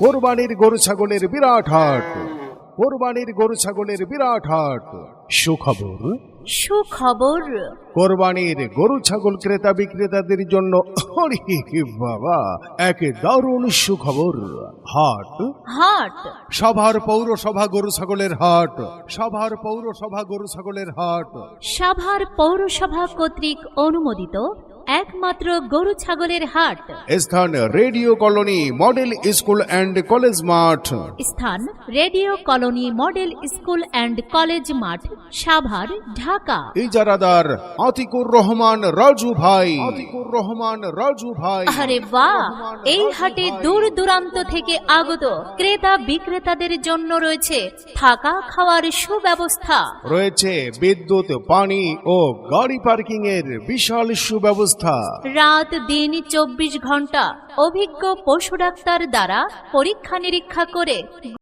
কোরবানির গরু ছাগলের বিরাট হাট, কোরবানির গরু ছাগলের বিরাট হাট। সুখবর, সুখবর। কোরবানির গরু ছাগল ক্রেতা বিক্রেতাদের জন্য আরে বাবা এক দারুণ সুখবর। হাট, হাট, সাভার পৌরসভা গরু ছাগলের হাট, সাভার পৌরসভা গরু ছাগলের হাট। সাভার পৌরসভা কর্তৃক অনুমোদিত একমাত্র গরু ছাগলের হাট। স্থান radio colony model school and college মাঠ। স্থান radio colony model school and college মাঠ, সাভার, ঢাকা। ইজারাদার আতিকুর রহমান রাজু ভাই, আতিকুর রহমান রাজু ভাই। আরে বাহ! এই হাটে দূর দূরান্ত থেকে আগত ক্রেতা বিক্রেতাদের জন্য রয়েছে থাকা খাওয়ার সুব্যবস্থা, রয়েছে বিদ্যুৎ, পানি ও গাড়ি পার্কিং এর বিশাল সুব্যবস্থা। রাত দিন 24 ঘন্টা অভিজ্ঞ পশু ডাক্তার দ্বারা পরীক্ষা নিরীক্ষা করে